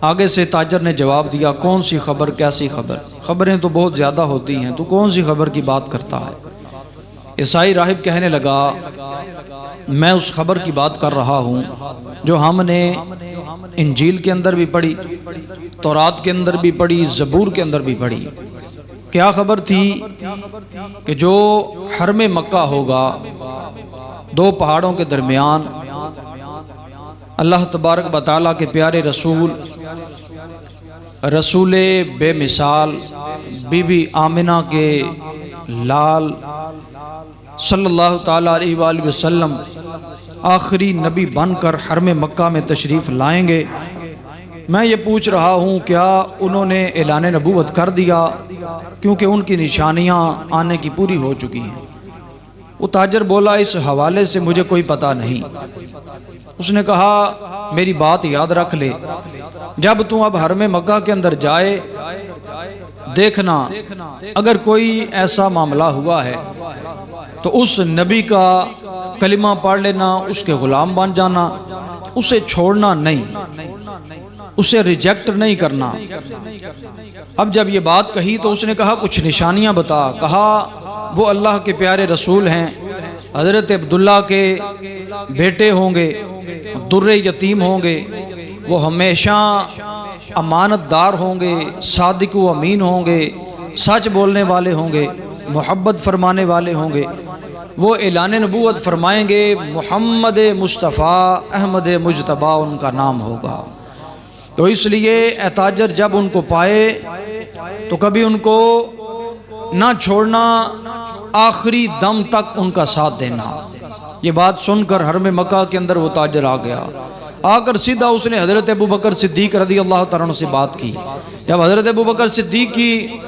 آگے سے تاجر نے جواب دیا کون سی خبر کیسی خبر، خبریں تو بہت زیادہ ہوتی ہیں، تو کون سی خبر کی بات کرتا ہے؟ عیسائی راہب کہنے لگا میں اس خبر کی بات کر رہا ہوں جو ہم نے انجیل کے اندر بھی پڑھی، تورات کے اندر بھی پڑھی، زبور کے اندر بھی پڑھی۔ کیا خبر تھی کہ جو حرم مکہ ہوگا، دو پہاڑوں کے درمیان اللہ تبارک و تعالیٰ کے پیارے رسول بے مثال بی بی آمنہ کے لال صلی اللہ تعالیٰ علیہ وآلہ وسلم آخری نبی بن کر حرم مکہ میں تشریف لائیں گے۔ میں یہ پوچھ رہا ہوں کیا انہوں نے اعلان نبوت کر دیا، کیونکہ ان کی نشانیاں آنے کی پوری ہو چکی ہیں۔ وہ تاجر بولا اس حوالے سے مجھے کوئی پتہ نہیں۔ اس نے کہا میری بات یاد رکھ لے، جب تم اب حرم مکہ کے اندر جائے دیکھنا اگر کوئی ایسا معاملہ ہوا ہے تو اس نبی کا کلمہ پڑھ لینا، اس کے غلام بن جانا، اسے چھوڑنا نہیں، اسے ریجیکٹ نہیں کرنا۔ اب جب یہ بات کہی تو اس نے کہا کچھ نشانیاں بتا۔ کہا وہ اللہ کے پیارے رسول ہیں، حضرت عبداللہ کے بیٹے ہوں گے، در یتیم ہوں گے، وہ ہمیشہ امانت دار ہوں گے، صادق و امین ہوں گے، سچ بولنے والے ہوں گے، محبت فرمانے والے ہوں گے۔ وہ اعلان نبوت فرمائیں گے، محمد مصطفیٰ احمد مجتبیٰ ان کا نام ہوگا۔ تو اس لیے اے تاجر جب ان کو پائے تو کبھی ان کو نہ چھوڑنا، آخری دم تک ان کا ساتھ دینا۔ یہ بات سن کر حرم مکہ کے اندر وہ تاجر آ گیا، آ کر سیدھا اس نے حضرت ابوبکر صدیق رضی اللہ تعالیٰ عنہ سے بات کی۔ جب حضرت ابوبکر صدیق کی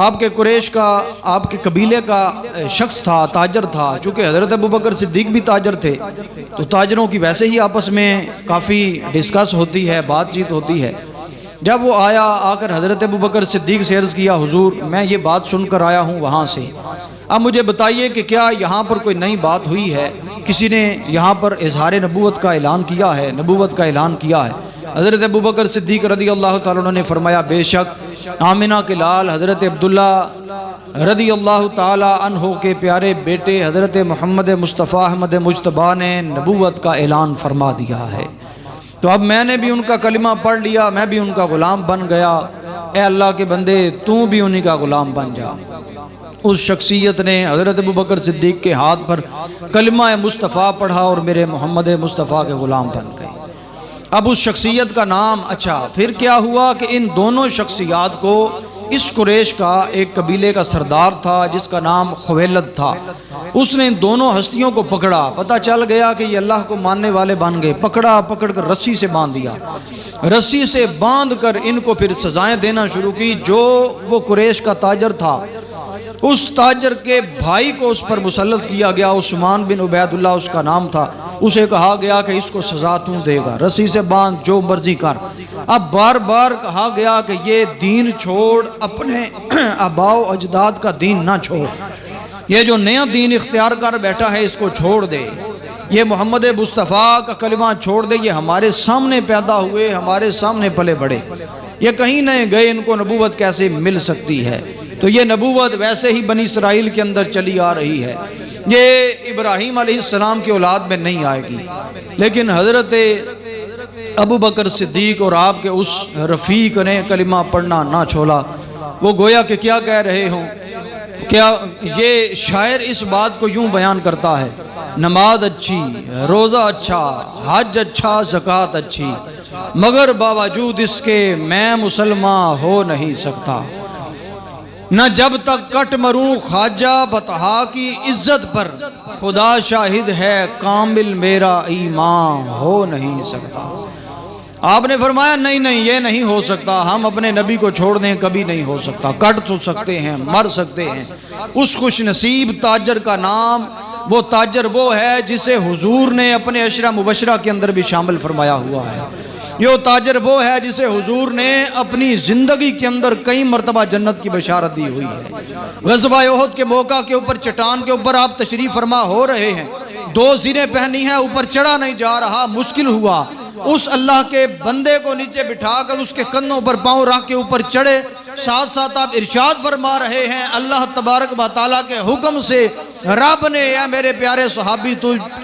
آپ کے قریش کا، آپ کے قبیلے کا شخص تھا، تاجر تھا، چونکہ حضرت ابوبکر صدیق بھی تاجر تھے تو تاجروں کی ویسے ہی آپس میں کافی ڈسکس ہوتی ہے، بات چیت ہوتی ہے۔ جب وہ آیا، آ کر حضرت ابوبکر صدیق سے عرض کیا حضور میں یہ بات سن کر آیا ہوں وہاں سے، اب مجھے بتائیے کہ کیا یہاں پر کوئی نئی بات ہوئی ہے، کسی نے یہاں پر اظہار نبوت کا اعلان کیا ہے، نبوت کا اعلان کیا ہے؟ حضرت ابوبکر صدیق رضی اللہ تعالیٰ عنہ نے فرمایا بے شک آمنہ کے لال حضرت عبداللہ رضی اللہ تعالیٰ عنہ کے پیارے بیٹے حضرت محمد مصطفیٰ احمد مجتبیٰ نے نبوت کا اعلان فرما دیا ہے، تو اب میں نے بھی ان کا کلمہ پڑھ لیا، میں بھی ان کا غلام بن گیا۔ اے اللہ کے بندے تو بھی انہی کا غلام بن جا۔ اس شخصیت نے حضرت ابوبکر صدیق کے ہاتھ پر کلمہ مصطفیٰ پڑھا اور میرے محمد مصطفیٰ کے غلام بن گئے۔ اب اس شخصیت کا نام، اچھا پھر کیا ہوا کہ ان دونوں شخصیات کو اس قریش کا ایک قبیلے کا سردار تھا جس کا نام خویلد تھا، اس نے ان دونوں ہستیوں کو پکڑا، پتہ چل گیا کہ یہ اللہ کو ماننے والے بن گئے، پکڑ کر رسی سے باندھ دیا، رسی سے باندھ کر ان کو پھر سزائیں دینا شروع کی۔ جو وہ قریش کا تاجر تھا اس تاجر کے بھائی کو اس پر مسلط کیا گیا، عثمان بن عبید اللہ اس کا نام تھا، اسے کہا گیا کہ اس کو سزا تو دے گا، رسی سے باندھ جو مرضی کر۔ اب بار بار کہا گیا کہ یہ دین چھوڑ، اپنے آباء و اجداد کا دین نہ چھوڑ، یہ جو نیا دین اختیار کر بیٹھا ہے اس کو چھوڑ دے، یہ محمد مصطفیٰ کا کلمہ چھوڑ دے، یہ ہمارے سامنے پیدا ہوئے، ہمارے سامنے پلے بڑھے، یہ کہیں نہیں گئے، ان کو نبوت کیسے مل سکتی ہے؟ تو یہ نبوت ویسے ہی بنی اسرائیل کے اندر چلی آ رہی ہے، یہ ابراہیم علیہ السلام کی اولاد میں نہیں آئے گی، لیکن حضرت ابوبکر صدیق اور آپ کے اس رفیق نے کلمہ پڑھنا نہ چھوڑا۔ وہ گویا کہ کیا کہہ رہے ہوں، کیا یہ شاعر اس بات کو یوں بیان کرتا ہے، نماز اچھی، روزہ اچھا، حج اچھا، زکوٰۃ اچھی، مگر باوجود اس کے میں مسلمان ہو نہیں سکتا، نہ جب تک کٹ مروں خواجہ بطحا کی عزت پر، خدا شاہد ہے کامل میرا ایمان ہو نہیں سکتا۔ آپ نے فرمایا نہیں یہ نہیں ہو سکتا، ہم اپنے نبی کو چھوڑ دیں کبھی نہیں ہو سکتا، کٹ تو سکتے ہیں، مر سکتے ہیں۔ اس خوش نصیب تاجر کا نام، وہ تاجر وہ ہے جسے حضور نے اپنے عشرہ مبشرہ کے اندر بھی شامل فرمایا ہوا ہے، یہ تاجر وہ ہے جسے حضور نے اپنی زندگی کے اندر کئی مرتبہ جنت کی بشارت دی ہوئی ہے۔ غزوہ احد کے موقع کے اوپر چٹان کے اوپر آپ تشریف فرما ہو رہے ہیں، 2 زیریں پہنی ہیں، اوپر چڑھا نہیں جا رہا، مشکل ہوا، اس اللہ کے بندے کو نیچے بٹھا کر اس کے کندھوں پر پاؤں رکھ کے اوپر چڑھے، ساتھ ساتھ آپ ارشاد فرما رہے ہیں اللہ تبارک و تعالیٰ کے حکم سے رب نے اے میرے پیارے صحابی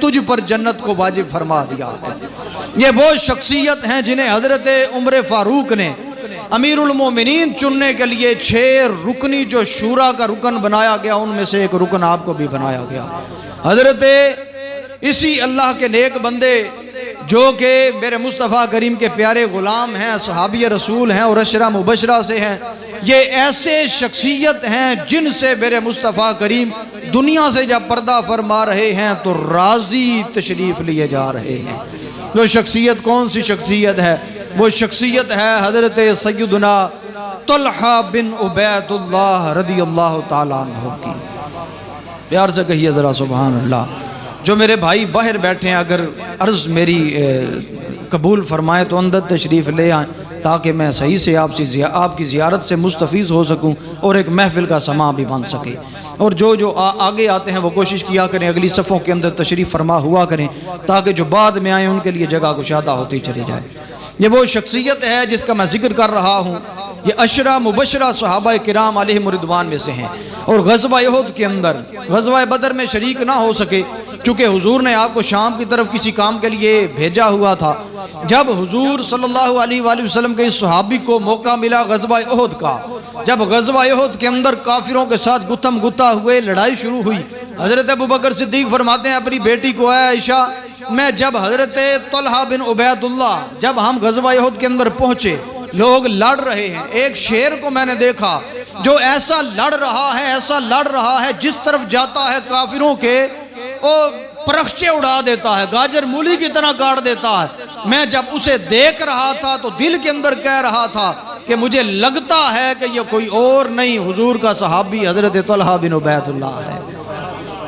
تجھ پر جنت کو واجب فرما دیا ہے۔ یہ وہ شخصیت ہیں جنہیں حضرت عمر فاروق نے امیر المومنین چننے کے لیے 6 رکنی جو شورا کا رکن بنایا گیا ان میں سے ایک رکن آپ کو بھی بنایا گیا۔ حضرت اسی اللہ کے نیک بندے جو کہ میرے مصطفیٰ کریم کے پیارے غلام ہیں، صحابی رسول ہیں اور عشرہ مبشرہ سے ہیں، یہ ایسے شخصیت ہیں جن سے میرے مصطفیٰ کریم دنیا سے جب پردہ فرما رہے ہیں تو راضی تشریف لیے جا رہے ہیں۔ وہ شخصیت کون سی شخصیت ہے؟ وہ شخصیت ہے حضرت سیدنا طلحہ بن عبید اللہ رضی اللہ تعالیٰ عنہ کی۔ پیار سے کہیے ذرا سبحان اللہ۔ جو میرے بھائی باہر بیٹھے ہیں اگر عرض میری قبول فرمائے تو اندر تشریف لے آئیں تاکہ میں صحیح سے آپ کی زیارت سے مستفیض ہو سکوں اور ایک محفل کا سماع بھی بن سکے۔ اور جو آگے آتے ہیں وہ کوشش کیا کریں اگلی صفوں کے اندر تشریف فرما ہوا کریں تاکہ جو بعد میں آئیں ان کے لیے جگہ گشادہ ہوتی چلی جائے۔ یہ وہ شخصیت ہے جس کا میں ذکر کر رہا ہوں، یہ عشرہ مبشرہ صحابہ کرام علیہم رضوان میں سے ہیں، اور غزوہ احد کے اندر غزوہ بدر میں شریک نہ ہو سکے چونکہ حضور نے آپ کو شام کی طرف کسی کام کے لیے بھیجا ہوا تھا۔ جب حضور صلی اللہ علیہ وآلہ وسلم کے اس صحابی کو موقع ملا غزوہ احد کا، جب غزوہ احد کے اندر کافروں کے ساتھ گتھم گتھا ہوئے لڑائی شروع ہوئی، حضرت ابوبکر صدیق فرماتے ہیں اپنی بیٹی کو، اے عائشہ میں جب حضرت طلحہ بن عبید اللہ جب ہم غزوہ احد کے اندر پہنچے لوگ لڑ رہے ہیں، ایک شیر کو میں نے دیکھا جو ایسا لڑ رہا ہے جس طرف جاتا ہے کافروں کے وہ پرخچے اڑا دیتا ہے، گاجر مولی کی طرح کاٹ دیتا ہے۔ میں جب اسے دیکھ رہا تھا تو دل کے اندر کہہ رہا تھا کہ مجھے لگتا ہے کہ یہ کوئی اور نہیں حضور کا صحابی حضرت طلحہ بن عبید اللہ ہے۔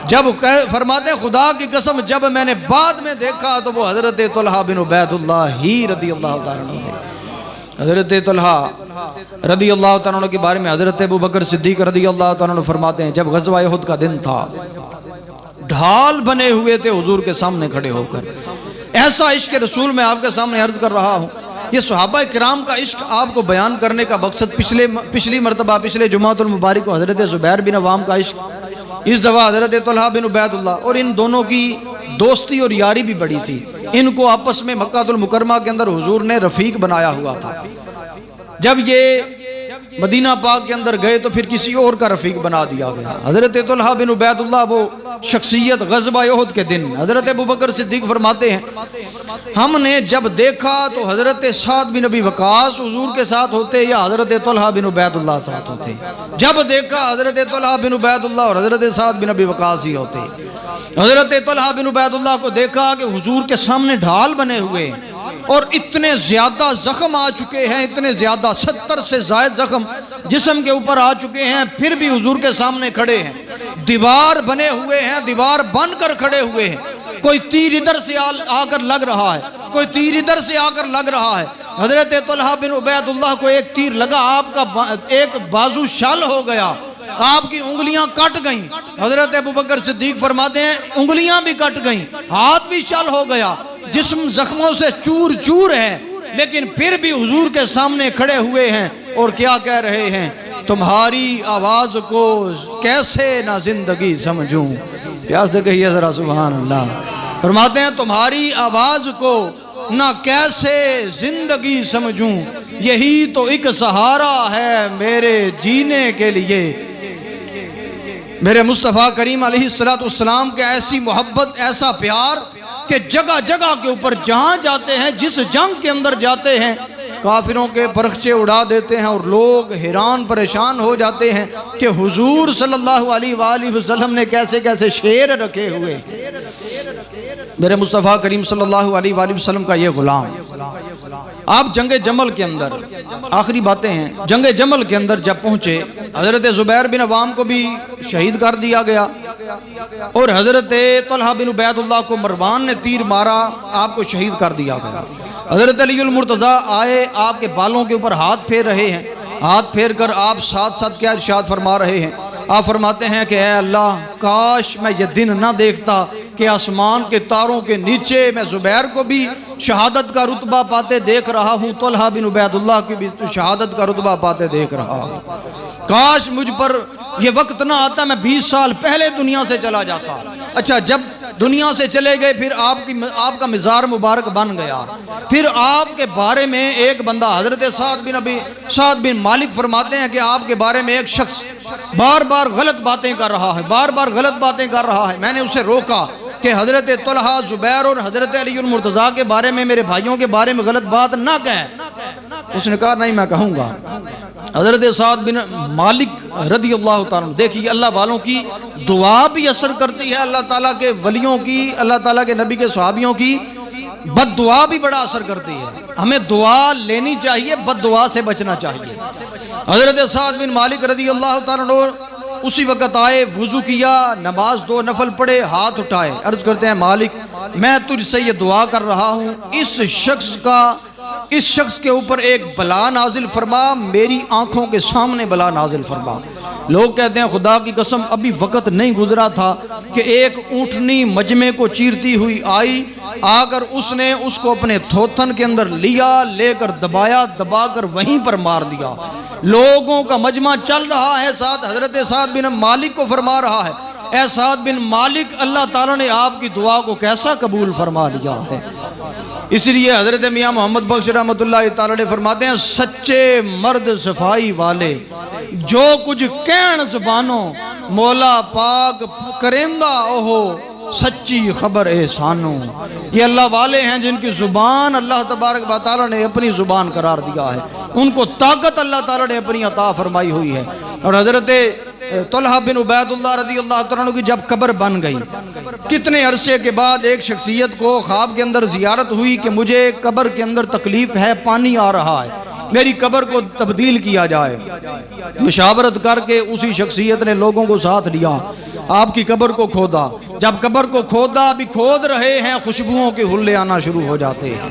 جب فرماتے خدا کی قسم جب میں نے بعد میں دیکھا تو وہ حضرت طلحہ بن عبید اللہ ہی رضی اللہ تعالیٰ عنہ تھے۔ حضرت طلحہ رضی اللہ تعالیٰ عنہ کے بارے میں حضرت ابوبکر صدیق رضی اللہ تعالیٰ عنہ فرماتے ہیں جب غزوہ احد کا دن تھا ڈھال بنے ہوئے تھے حضور کے سامنے کھڑے ہو کر، ایسا عشق رسول میں آپ کے سامنے عرض کر رہا ہوں۔ یہ صحابہ کرام کا عشق آپ کو بیان کرنے کا مقصد پچھلی مرتبہ پچھلے جمعۃ المبارک کو حضرت زبیر بن عوام کا عشق، اس دفعہ حضرت طلحہ بن عبید اللہ، اور ان دونوں کی دوستی اور یاری بھی بڑی تھی۔ ان کو آپس میں مکہ المکرمہ کے اندر حضور نے رفیق بنایا ہوا تھا۔ جب یہ مدینہ پاک کے اندر گئے تو پھر کسی اور کا رفیق بنا دیا گیا۔ حضرت طلحہ بن عبید اللہ وہ شخصیت غزوہ احد کے دن حضرت ابوبکر صدیق فرماتے ہیں ہم نے جب دیکھا تو حضرت سعد بن ابی وقاص حضور کے ساتھ ہوتے یا حضرت طلحہ بن عبید اللہ ساتھ ہوتے، جب دیکھا حضرت طلحہ بن عبید اللہ اور حضرت سعد بن ابی وقاص ہی ہوتے۔ حضرت طلحہ بن عبید اللہ کو دیکھا کہ حضور کے سامنے ڈھال بنے ہوئے اور اتنے زیادہ زخم آ چکے ہیں، اتنے زیادہ 70 سے زائد زخم جسم کے اوپر آ چکے ہیں، پھر بھی حضور کے سامنے کھڑے ہیں، دیوار بنے ہوئے ہیں، دیوار بن کر کھڑے ہوئے ہیں۔ کوئی تیر ادھر سے آ کر لگ رہا ہے، کوئی تیر ادھر سے آ کر لگ رہا ہے۔ حضرت طلحہ بن عبید اللہ کو ایک تیر لگا، آپ کا ایک بازو شل ہو گیا، آپ کی انگلیاں کٹ گئیں۔ حضرت ابوبکر صدیق فرماتے ہیں انگلیاں بھی کٹ گئیں، ہاتھ بھی شل ہو گیا، جسم زخموں سے چور چور ہے، لیکن پھر بھی حضور کے سامنے کھڑے ہوئے ہیں اور کیا کہہ رہے ہیں، تمہاری آواز کو کیسے نہ زندگی سمجھوں۔ پیار سے کہیے ذرا سبحان اللہ۔ فرماتے ہیں تمہاری آواز کو نہ کیسے زندگی سمجھوں، یہی تو ایک سہارا ہے میرے جینے کے لیے۔ میرے مصطفیٰ کریم علیہ السلام کے ایسی محبت، ایسا پیار کہ جگہ جگہ کے اوپر جہاں جاتے ہیں، جس جنگ کے اندر جاتے ہیں، کافروں کے پرخچے اڑا دیتے ہیں اور لوگ حیران پریشان ہو جاتے ہیں کہ حضور صلی اللہ علیہ وآلہ وسلم نے کیسے کیسے شیر رکھے ہوئے۔ میرے مصطفیٰ کریم صلی اللہ علیہ وآلہ وسلم کا یہ غلام، آپ جنگ جمل کے اندر، آخری باتیں ہیں، جنگ جمل کے اندر جب پہنچے حضرت زبیر بن عوام کو بھی شہید کر دیا گیا اور حضرت طلحہ بن عبید اللہ کو مروان نے تیر مارا، آپ کو شہید کر دیا گیا۔ حضرت علی المرتضیٰ آئے، آپ کے بالوں کے اوپر ہاتھ پھیر رہے ہیں، ہاتھ پھیر کر آپ ساتھ ساتھ کیا ارشاد فرما رہے ہیں؟ آپ فرماتے ہیں کہ اے اللہ کاش میں یہ دن نہ دیکھتا کہ آسمان کے تاروں کے نیچے میں زبیر کو بھی شہادت کا رتبہ پاتے دیکھ رہا ہوں، طلحہ بن عبید اللہ کی بھی شہادت کا رتبہ پاتے دیکھ رہا ہوں۔ کاش مجھ پر یہ وقت نہ آتا، میں 20 سال پہلے دنیا سے چلا جاتا۔ اچھا، جب دنیا سے چلے گئے پھر آپ کا مزار مبارک بن گیا، پھر آپ کے بارے میں ایک بندہ حضرت سعد بن مالک فرماتے ہیں کہ آپ کے بارے میں ایک شخص بار بار غلط باتیں کر رہا ہے، بار بار غلط باتیں کر رہا ہے۔ میں نے اسے روکا کہ حضرت طلحہ، زبیر اور حضرت علی المرتضیٰ کے بارے میں، میرے بھائیوں کے بارے میں غلط بات نہ کہیں۔ اس نے کہا نہیں، میں کہوں گا۔ حضرت سعد بن مالک رضی اللہ تعالیٰ، دیکھیے اللہ والوں کی دعا بھی اثر کرتی ہے، اللہ تعالیٰ کے ولیوں کی، اللہ تعالیٰ کے نبی کے صحابیوں کی بد دعا بھی بڑا اثر کرتی ہے۔ ہمیں دعا لینی چاہیے، بد دعا سے بچنا چاہیے۔ حضرت سعد بن مالک رضی اللہ تعالیٰ اسی وقت آئے، وضو کیا، نماز 2 نفل پڑھے، ہاتھ اٹھائے، عرض کرتے ہیں مالک میں تجھ سے یہ دعا کر رہا ہوں، اس شخص کے اوپر ایک بلا نازل فرما، میری آنکھوں کے سامنے بلا نازل فرما۔ لوگ کہتے ہیں خدا کی قسم ابھی وقت نہیں گزرا تھا کہ ایک اونٹنی مجمع کو چیرتی ہوئی آئی، آ کر اس نے اس کو اپنے تھوتن کے اندر لیا، لے کر دبایا، دبا کر وہیں پر مار دیا۔ لوگوں کا مجمع چل رہا ہے، ساتھ حضرت سعد بن مالک کو فرما رہا ہے، اے سعد بن مالک، اللہ تعالیٰ نے آپ کی دعا کو کیسا قبول فرما لیا ہے۔ اس لیے حضرت میاں محمد بخش رحمۃ اللہ تعالیٰ نے فرماتے ہیں سچے مرد صفائی والے جو کچھ کہن زبانوں، مولا پاک کرندہ اوہو سچی خبر احسانوں۔ یہ اللہ والے ہیں جن کی زبان اللہ تبارک و تعالیٰ نے اپنی زبان قرار دیا ہے، ان کو طاقت اللہ تعالیٰ نے اپنی عطا فرمائی ہوئی ہے۔ اور حضرت طلحہ بن عبید اللہ رضی اللہ تعالیٰ کی جب قبر بن گئی، کتنے عرصے کے بعد ایک شخصیت کو خواب کے اندر زیارت ہوئی کہ مجھے قبر کے اندر تکلیف ہے، پانی آ رہا ہے، میری قبر کو تبدیل کیا جائے۔ مشاورت کر کے اسی شخصیت نے لوگوں کو ساتھ لیا، آپ کی قبر کو کھودا۔ جب قبر کو کھودا، ابھی کھود رہے ہیں، خوشبوؤں کے حلے آنا شروع ہو جاتے ہیں۔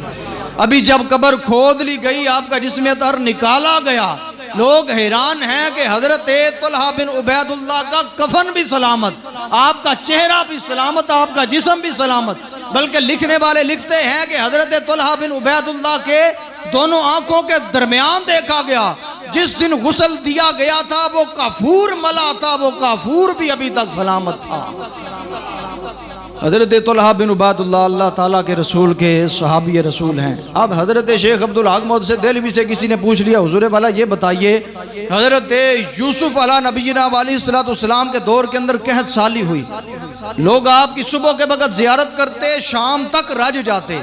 ابھی جب قبر کھود لی گئی، آپ کا جسم طاہر نکالا گیا، لوگ حیران ہیں کہ حضرت طلحہ بن عبید اللہ کا کفن بھی سلامت، آپ کا چہرہ بھی سلامت، آپ کا جسم بھی سلامت۔ بلکہ لکھنے والے لکھتے ہیں کہ حضرت طلحہ بن عبید اللہ کے دونوں آنکھوں کے درمیان دیکھا گیا، جس دن غسل دیا گیا تھا وہ کافور ملا تھا، وہ کافور بھی ابھی تک سلامت تھا۔ حضرت طلحہ بن عبید اللہ اللہ تعالیٰ کے رسول کے صحابی رسول ہیں۔ اب حضرت شیخ عبدالحق محدث دہلوی سے کسی نے پوچھ لیا، حضور والا یہ بتائیے حضرت یوسف علیہ نبینا علیہ السلام کے دور کے اندر قحط سالی ہوئی، لوگ آپ کی صبح کے وقت زیارت کرتے، شام تک رج جاتے،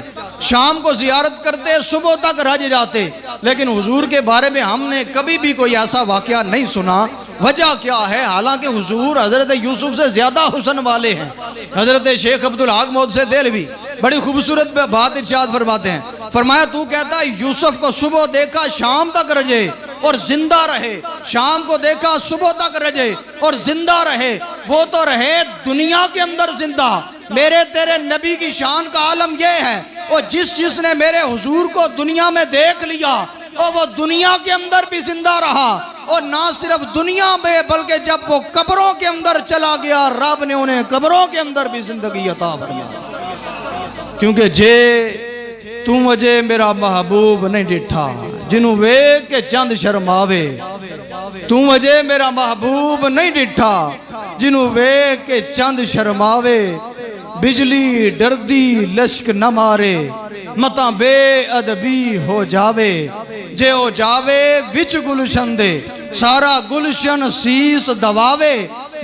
شام کو زیارت کرتے، صبح تک رج جاتے، لیکن حضور کے بارے میں ہم نے کبھی بھی کوئی ایسا واقعہ نہیں سنا۔ وجہ کیا ہے؟ حالانکہ حضور حضرت یوسف سے زیادہ حسن والے ہیں۔ حضرت شیخ عبدالحق محدث دہلوی بڑی خوبصورت بات ارشاد فرماتے ہیں، فرمایا تو کہتا ہے یوسف کو صبح دیکھا شام تک رجے اور زندہ رہے، شام کو دیکھا صبح تک رجے اور زندہ رہے، وہ تو رہے دنیا کے اندر زندہ۔ میرے تیرے نبی کی شان کا عالم یہ ہے، وہ جس نے میرے حضور کو دنیا میں دیکھ لیا اور وہ دنیا کے اندر بھی زندہ رہا، اور نہ صرف دنیا میں بلکہ جب وہ قبروں کے اندر چلا گیا رب نے انہیں قبروں کے اندر بھی زندگی عطا فرمائی۔ کیونکہ تو مجھے میرا محبوب نہیں ڈٹھا جنوں ویکھ کے چند شرماوے، تو مجھے میرا محبوب نہیں ڈٹھا جنوں ویکھ کے چند شرماوے، بجلی ڈردی لشک نہ مارے متاں بے ادبی ہو جاوے، جے ہو جاوے وچ گلشن دے سارا گلشن سیس دواوے،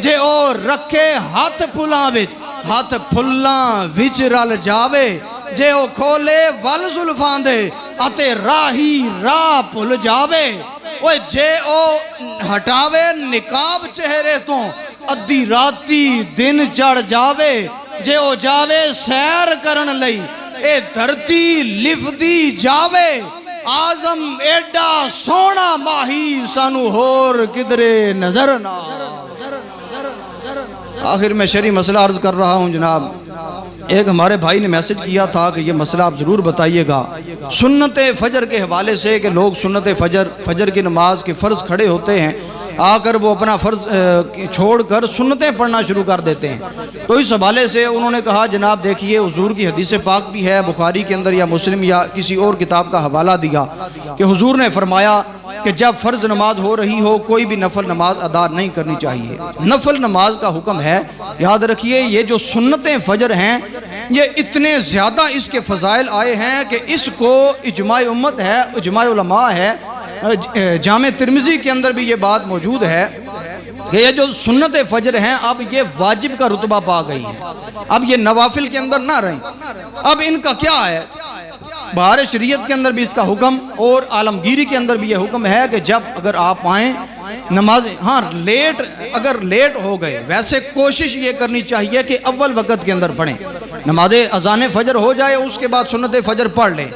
جے او رکھے ہاتھ پھلاں وچ ہاتھ پھلاں وچ رل جاوے، جے او کھولے ول زلفاں دے اتے راہی راہ پھل جاوے، اوے جے او ہٹاوے نقاب چہرے تو ادھی راتی دن چڑھ جاوے، جے او جاوے سیر کرن لئی اے دھرتی لفدی جاوے، آزم ایڈا سونا ماہی سانو ہور کدرے نظر نہ۔ آخر میں شرعی مسئلہ عرض کر رہا ہوں جناب، ایک ہمارے بھائی نے میسج کیا تھا کہ یہ مسئلہ آپ ضرور بتائیے گا سنت فجر کے حوالے سے، کہ لوگ سنت فجر کی نماز کے فرض کھڑے ہوتے ہیں، آ کر وہ اپنا فرض چھوڑ کر سنتیں پڑھنا شروع کر دیتے ہیں۔ تو اس حوالے سے انہوں نے کہا جناب دیکھیے حضور کی حدیث پاک بھی ہے بخاری کے اندر یا مسلم یا کسی اور کتاب کا حوالہ دیا کہ حضور نے فرمایا کہ جب فرض نماز ہو رہی ہو کوئی بھی نفل نماز ادا نہیں کرنی چاہیے۔ نفل نماز کا حکم ہے، یاد رکھیے یہ جو سنتیں فجر ہیں یہ اتنے زیادہ اس کے فضائل آئے ہیں کہ اس کو اجماع امت ہے، اجماع علماء ہے، جامع ترمذی کے اندر بھی یہ بات موجود ہے کہ یہ جو سنت فجر ہیں اب یہ واجب کا رتبہ پا گئی ہیں، اب یہ نوافل کے اندر نہ رہیں۔ اب ان کا کیا ہے؟ بہار شریعت کے اندر بھی اس کا حکم اور عالمگیری کے اندر بھی یہ حکم ہے کہ جب اگر آپ آئیں نماز، ہاں اگر لیٹ ہو گئے، ویسے کوشش یہ کرنی چاہیے کہ اول وقت کے اندر پڑھیں، نماز اذان فجر ہو جائے اس کے بعد سنت فجر پڑھ لیں۔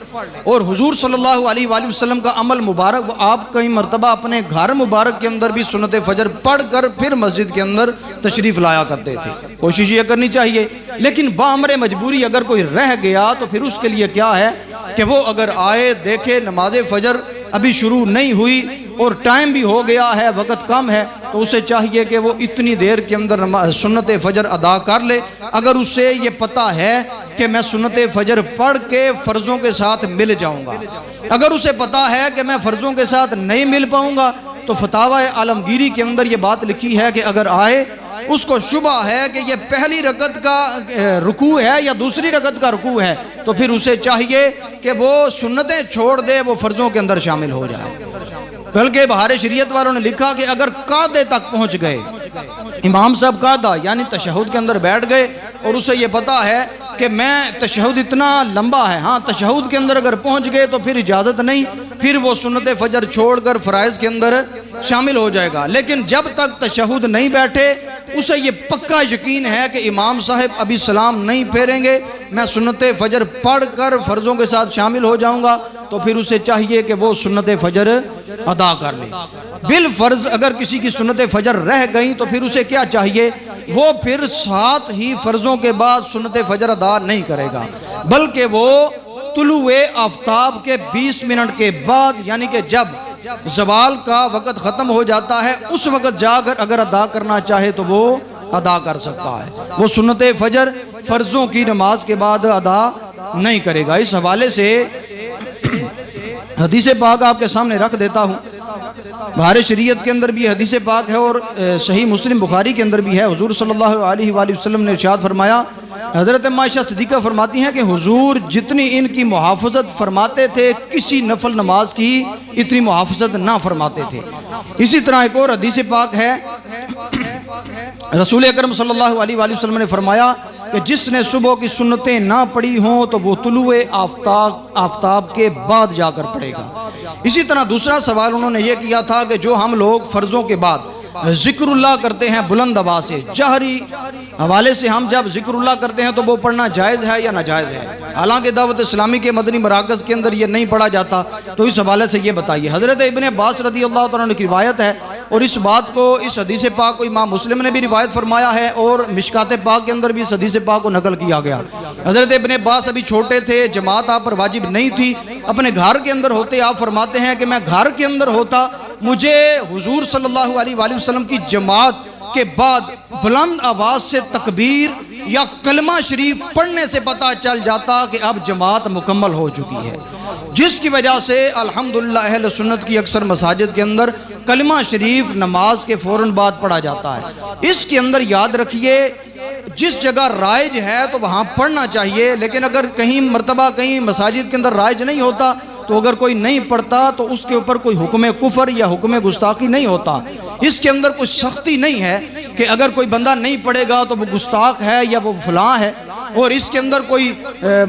اور حضور صلی اللہ علیہ وآلہ وسلم کا عمل مبارک، آپ کئی مرتبہ اپنے گھر مبارک کے اندر بھی سنت فجر پڑھ کر پھر مسجد کے اندر تشریف لایا کرتے تھے، کوشش یہ کرنی چاہیے۔ لیکن بامر مجبوری اگر کوئی رہ گیا تو پھر اس کے لیے کیا ہے کہ وہ اگر آئے دیکھے نماز فجر ابھی شروع نہیں ہوئی اور ٹائم بھی ہو گیا ہے، وقت کم ہے، تو اسے چاہیے کہ وہ اتنی دیر کے اندر سنت فجر ادا کر لے۔ اگر اسے یہ پتہ ہے کہ میں سنت فجر پڑھ کے فرضوں کے ساتھ مل جاؤں گا، اگر اسے پتہ ہے کہ میں فرضوں کے ساتھ نہیں مل پاؤں گا، تو فتاوی عالمگیری کے اندر یہ بات لکھی ہے کہ اگر آئے اس کو شبہ ہے کہ یہ پہلی رکعت کا رکوع ہے یا دوسری رکعت کا رکوع ہے، تو پھر اسے چاہیے کہ وہ سنتیں چھوڑ دے، وہ فرضوں کے اندر شامل ہو جائے۔ بلکہ بہار شریعت والوں نے لکھا کہ اگر قعدے تک پہنچ گئے، امام صاحب قعدہ یعنی تشہد کے اندر بیٹھ گئے اور اسے یہ پتا ہے کہ میں تشہد اتنا لمبا ہے، ہاں تشہد کے اندر اگر پہنچ گئے تو پھر اجازت نہیں، پھر وہ سنت فجر چھوڑ کر فرائض کے اندر شامل ہو جائے گا۔ لیکن جب تک تشہد نہیں بیٹھے اسے یہ پکا یقین ہے کہ امام صاحب ابھی سلام نہیں پھیریں گے، میں سنت فجر پڑھ کر فرضوں کے ساتھ شامل ہو جاؤں گا، تو پھر اسے چاہیے کہ وہ سنت فجر ادا کر لے۔ بالفرض اگر کسی کی سنت فجر رہ گئیں تو پھر اسے کیا چاہیے؟ وہ پھر ساتھ ہی فرضوں کے بعد سنت فجر ادا نہیں کرے گا، بلکہ وہ طلوع آفتاب کے 20 منٹ کے بعد یعنی کہ جب زوال کا وقت ختم ہو جاتا ہے اس وقت جا کر اگر ادا کرنا چاہے تو وہ ادا کر سکتا ہے، وہ سنت فجر فرضوں کی نماز کے بعد ادا نہیں کرے گا۔ اس حوالے سے حدیث پاک آپ کے سامنے رکھ دیتا ہوں، بہار شریعت کے اندر بھی حدیث پاک ہے اور صحیح مسلم بخاری کے اندر بھی ہے۔ حضور صلی اللہ علیہ وآلہ وسلم نے ارشاد فرمایا، حضرت عائشہ صدیقہ فرماتی ہیں کہ حضور جتنی ان کی محافظت فرماتے تھے کسی نفل نماز کی اتنی محافظت نہ فرماتے تھے۔ اسی طرح ایک اور حدیث پاک ہے، رسول اکرم صلی اللہ علیہ وآلہ وسلم نے فرمایا کہ جس نے صبح کی سنتیں نہ پڑھی ہوں تو وہ طلوع آفتاب کے بعد جا کر پڑھے گا۔ اسی طرح دوسرا سوال انہوں نے یہ کیا تھا کہ جو ہم لوگ فرضوں کے بعد ذکر اللہ کرتے ہیں بلند آواز سے، جہری حوالے سے ہم جب ذکر اللہ کرتے ہیں تو وہ پڑھنا جائز ہے یا ناجائز ہے؟ حالانکہ دعوت اسلامی کے مدنی مراکز کے اندر یہ نہیں پڑھا جاتا، تو اس حوالے سے یہ بتائیے۔ حضرت ابن عباس رضی اللہ تعالیٰ عنہ کی روایت ہے اور اس بات کو، اس حدیث پاک کو امام مسلم نے بھی روایت فرمایا ہے اور مشکات پاک کے اندر بھی اس حدیث پاک کو نقل کیا گیا۔ حضرت ابن عباس ابھی چھوٹے تھے، جماعت آپ پر واجب نہیں تھی، اپنے گھر کے اندر ہوتے آپ فرماتے ہیں کہ میں گھر کے اندر ہوتا، مجھے حضور صلی اللہ علیہ وآلہ وسلم کی جماعت کے بعد بلند آواز سے تکبیر یا کلمہ شریف پڑھنے سے پتہ چل جاتا کہ اب جماعت مکمل ہو چکی ہے، جس کی وجہ سے الحمدللہ اہل سنت کی اکثر مساجد کے اندر کلمہ شریف نماز کے فوراً بعد پڑھا جاتا ہے۔ اس کے اندر یاد رکھیے جس جگہ رائج ہے تو وہاں پڑھنا چاہیے، لیکن اگر کہیں مرتبہ کہیں مساجد کے اندر رائج نہیں ہوتا تو اگر کوئی نہیں پڑھتا تو اس کے اوپر کوئی حکم کفر یا حکم گستاخی نہیں ہوتا۔ اس کے اندر کوئی سختی نہیں ہے کہ اگر کوئی بندہ نہیں پڑھے گا تو وہ گستاخ ہے یا وہ فلاں ہے، اور اس کے اندر کوئی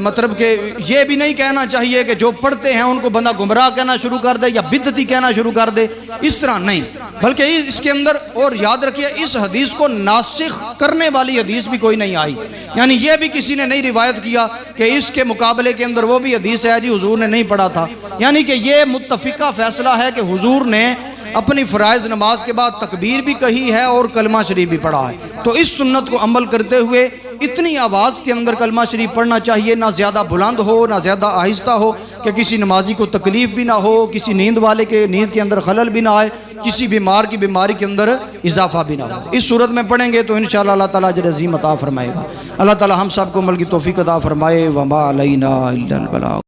مطلب کہ یہ بھی نہیں کہنا چاہیے کہ جو پڑھتے ہیں ان کو بندہ گمراہ کہنا شروع کر دے یا بدعتی کہنا شروع کر دے، اس طرح نہیں، بلکہ اس کے اندر اور یاد رکھیے اس حدیث کو ناسخ کرنے والی حدیث بھی کوئی نہیں آئی، یعنی یہ بھی کسی نے نہیں روایت کیا کہ اس کے مقابلے کے اندر وہ بھی حدیث ہے جی حضور نے نہیں پڑھا تھا، یعنی کہ یہ متفقہ فیصلہ ہے کہ حضور نے اپنی فرائض نماز کے بعد تکبیر بھی کہی ہے اور کلمہ شریف بھی پڑھا ہے۔ تو اس سنت کو عمل کرتے ہوئے اتنی آواز کے اندر کلمہ شریف پڑھنا چاہیے، نہ زیادہ بلند ہو نہ زیادہ آہستہ ہو کہ کسی نمازی کو تکلیف بھی نہ ہو، کسی نیند والے کے نیند کے اندر خلل بھی نہ آئے، کسی بیمار کی بیماری کے اندر اضافہ بھی نہ ہو۔ اس صورت میں پڑھیں گے تو انشاءاللہ اللہ تعالیٰ اجر عظیم عطا فرمائے گا۔ اللہ تعالیٰ ہم سب کو عمل کی توفیق عطا فرمائے۔ وما علینا الا البلاغ۔